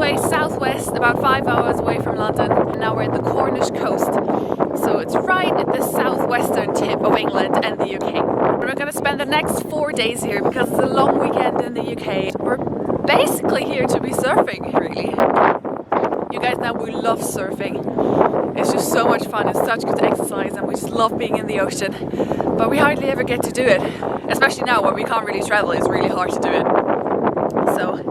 way southwest, about 5 hours away from London, and now we're at the Cornish coast. So it's right at the southwestern tip of England and the UK. We're going to spend the next 4 days here because it's a long weekend in the UK. We're basically here to be surfing, really. You guys know we love surfing. It's just so much fun, it's such good exercise, and we just love being in the ocean. But we hardly ever get to do it, especially now when we can't really travel. It's really hard to do it. So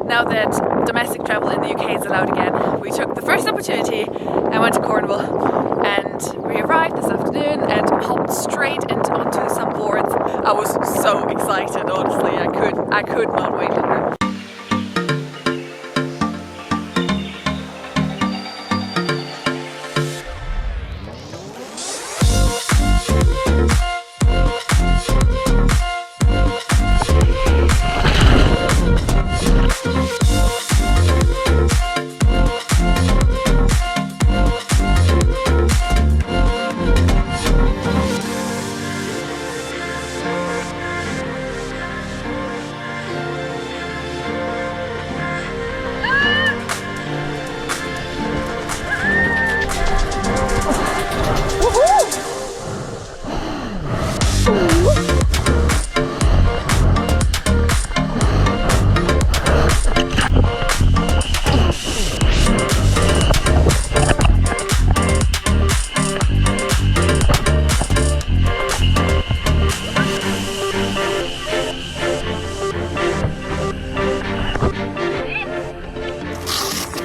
now that domestic travel in the UK is allowed again, we took the first opportunity and went to Cornwall, and we arrived this afternoon and hopped straight onto some boards. I was so excited, honestly. I could not wait longer.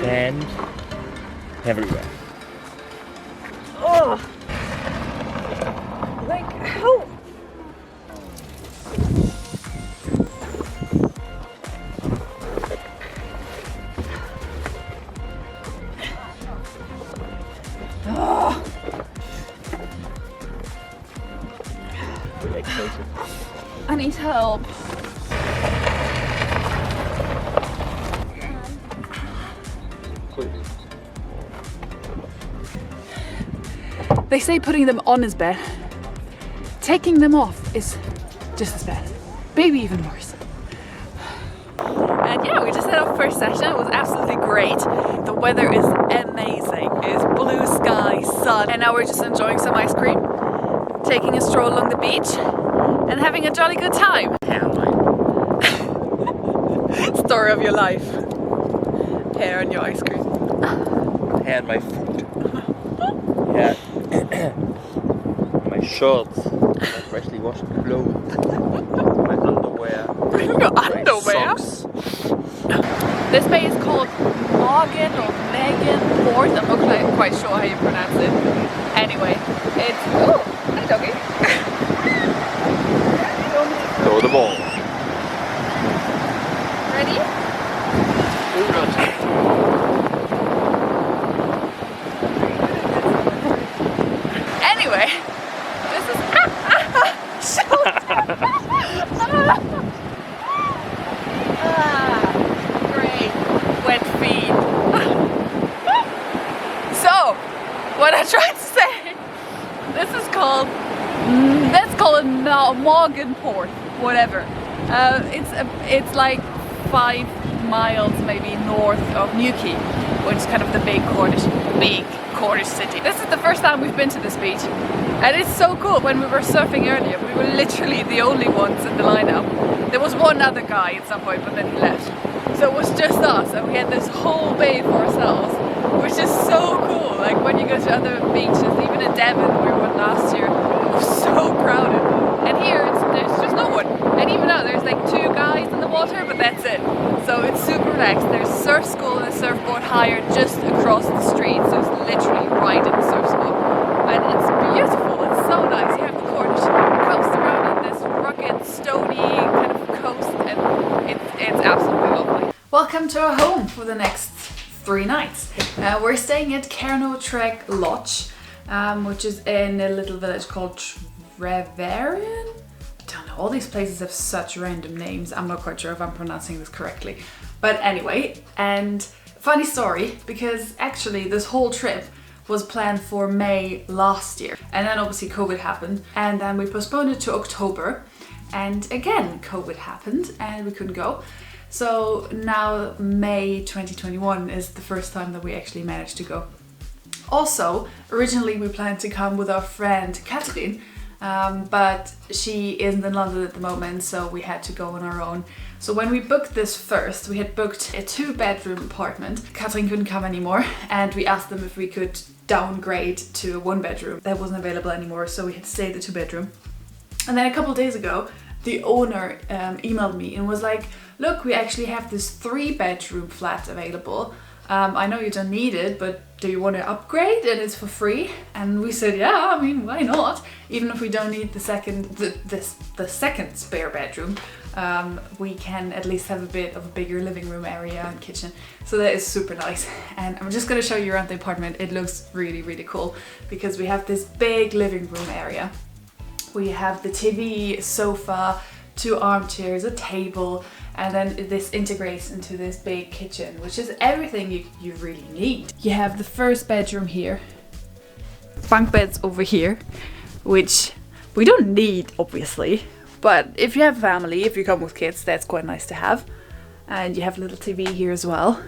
Sand everywhere. Oh, like how? Oh. I need help. They say putting them on is bad. Taking them off is just as bad. Maybe even worse. And yeah, we just had our first session. It was absolutely great. The weather is amazing. It's blue sky, sun. And now we're just enjoying some ice cream, taking a stroll along the beach, and having a jolly good time. Story of your life. Hair on your ice cream. Hair on my food. Yeah. My shirts. My freshly washed clothes. My underwear. Your underwear? Socks. This bay is called Morgan or Megan Port. I'm not quite sure how you pronounce it. Anyway, it's... Oh, hi doggy. Throw the ball. Ready? Anyway, this is... Great. Wet feet. So, what I tried to say, this is called... Let's call it Morgan Port, whatever. It's like 5 miles maybe north of Newquay, which is kind of the big Cornish city. This is the first time we've been to this beach, and it's so cool. When we were surfing earlier, we were literally the only ones in the lineup. There was one other guy at some point, but then he left. So it was just us, and we had this whole bay for ourselves, which is so cool. Like when you go to other beaches, even in Devon, where we went last year, it was so crowded. And here, there's just no one. And even now, there's like 2 guys in the water, but that's it. So it's super relaxed. There's a surf school and a surfboard hire just across the street, so it's literally right in the surf school. And it's beautiful, it's so nice. You have the Cornish coast around in this rugged, stony kind of coast, and it's absolutely lovely. Welcome to our home for the next 3 nights. We're staying at Trek Lodge, which is in a little village called Treverian? I don't know, all these places have such random names. I'm not quite sure if I'm pronouncing this correctly. But anyway, and funny story, because actually this whole trip was planned for May last year. And then obviously COVID happened, and then we postponed it to October. And again, COVID happened and we couldn't go. So now May 2021 is the first time that we actually managed to go. Also, originally we planned to come with our friend Catherine, but she isn't in London at the moment, so we had to go on our own. So when we booked this first, we had booked a 2-bedroom apartment. Catherine couldn't come anymore, and we asked them if we could downgrade to a 1-bedroom. That wasn't available anymore, so we had to stay at the 2-bedroom. And then a couple of days ago, the owner emailed me and was like, look, we actually have this 3-bedroom flat available. I know you don't need it, but do you want to upgrade? And it's for free. And we said, yeah, I mean, why not? Even if we don't need the second spare bedroom, we can at least have a bit of a bigger living room area and kitchen. So that is super nice. And I'm just going to show you around the apartment. It looks really, really cool because we have this big living room area. We have the TV, sofa, 2 armchairs, a table, and then this integrates into this big kitchen, which is everything you really need. You have the first bedroom here, bunk beds over here, which we don't need obviously, but if you have family, if you come with kids, that's quite nice to have. And you have a little TV here as well.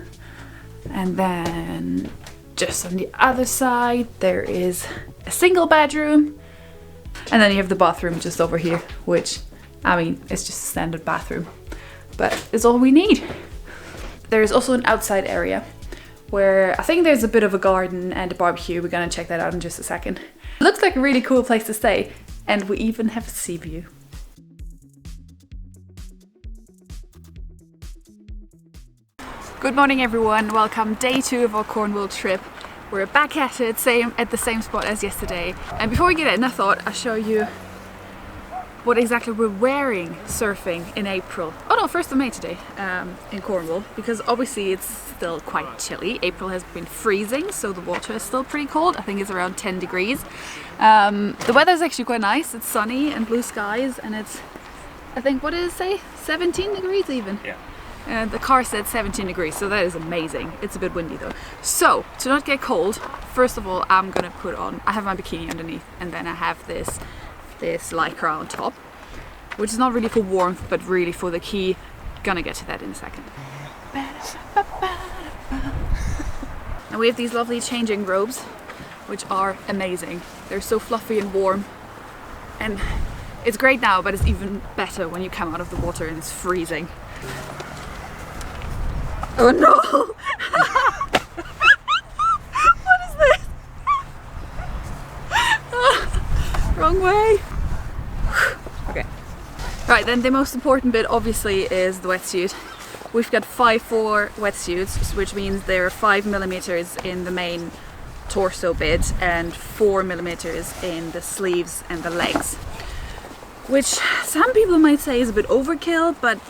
And then just on the other side there is a single bedroom, and then you have the bathroom just over here, which, I mean, it's just a standard bathroom, but it's all we need. There's also an outside area where I think there's a bit of a garden and a barbecue. We're gonna check that out in just a second. It looks like a really cool place to stay, and we even have a sea view. Good morning everyone, welcome day 2 of our Cornwall trip. We're back at it, at the same spot as yesterday. And before we get in, I thought I'd show you what exactly we're wearing surfing in April. Oh no, 1st of May today in Cornwall, because obviously it's still quite chilly. April has been freezing, so the water is still pretty cold. I think it's around 10 degrees. The weather is actually quite nice. It's sunny and blue skies, and it's, I think, what did it say? 17 degrees even? Yeah. The car said 17 degrees, so that is amazing. It's a bit windy though. So, to not get cold, first of all, I'm gonna put on, I have my bikini underneath, and then I have this lycra on top, which is not really for warmth, but really for the key. Gonna get to that in a second. And we have these lovely changing robes, which are amazing. They're so fluffy and warm, and it's great now, but it's even better when you come out of the water and it's freezing. Oh no! What is this? Wrong way. Okay. Right, then the most important bit obviously is the wetsuit. We've got 5'4" wetsuits, which means they're 5mm in the main torso bit and 4mm in the sleeves and the legs. Which some people might say is a bit overkill, but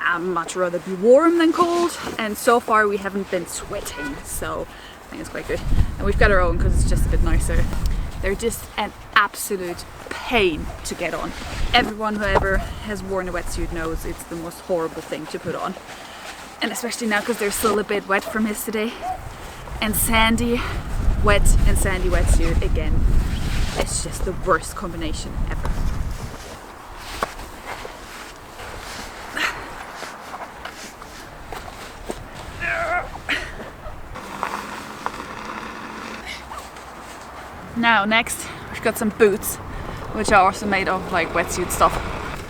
I'd much rather be warm than cold, and so far we haven't been sweating, so I think it's quite good. And we've got our own because it's just a bit nicer. They're just an absolute pain to get on. Everyone who ever has worn a wetsuit knows it's the most horrible thing to put on. And especially now because they're still a bit wet from yesterday. And sandy, wet and sandy wetsuit again. It's just the worst combination ever. Now next we've got some boots, which are also made of like wetsuit stuff.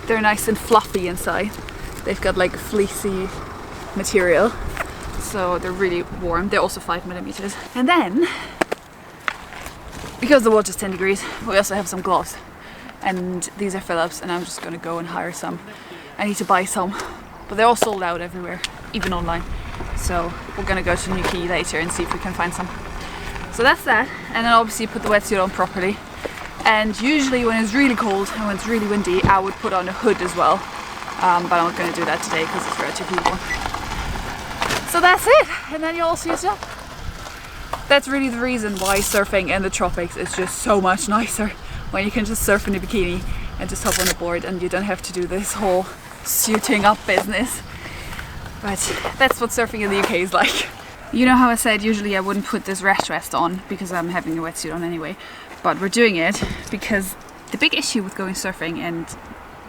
They're nice and fluffy inside. They've got like fleecy material, so they're really warm. They're also 5mm. And then, because the water's 10 degrees, we also have some gloves. And these are Philips, and I'm just gonna go and hire some. I need to buy some, but they're all sold out everywhere, even online. So we're gonna go to New Quay later and see if we can find some. So that's that, and then obviously put the wetsuit on properly. And usually when it's really cold and when it's really windy, I would put on a hood as well. But I'm not going to do that today because it's relatively warm. So that's it, and then you all see yourself. That's really the reason why surfing in the tropics is just so much nicer, when you can just surf in a bikini and just hop on a board and you don't have to do this whole suiting up business. But that's what surfing in the UK is like. You know how I said usually I wouldn't put this rash vest on because I'm having a wetsuit on anyway, but we're doing it because the big issue with going surfing and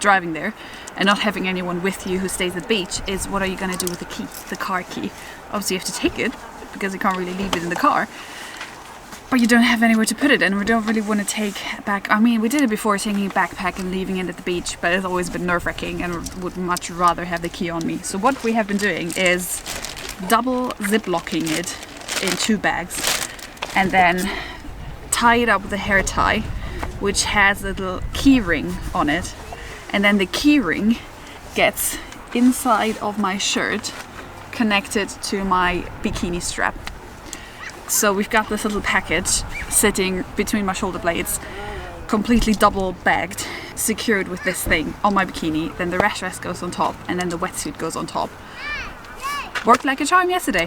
driving there and not having anyone with you who stays at the beach is what are you gonna do with the key, the car key? Obviously you have to take it because you can't really leave it in the car, but you don't have anywhere to put it, and we don't really want to take back. I mean, we did it before, taking a backpack and leaving it at the beach, but it's always been nerve-wracking and would much rather have the key on me. So what we have been doing is double zip-locking it in 2 bags and then tie it up with a hair tie which has a little key ring on it, and then the key ring gets inside of my shirt connected to my bikini strap. So we've got this little package sitting between my shoulder blades, completely double bagged, secured with this thing on my bikini. Then the rash vest goes on top, and then the wetsuit goes on top. Worked like a charm yesterday.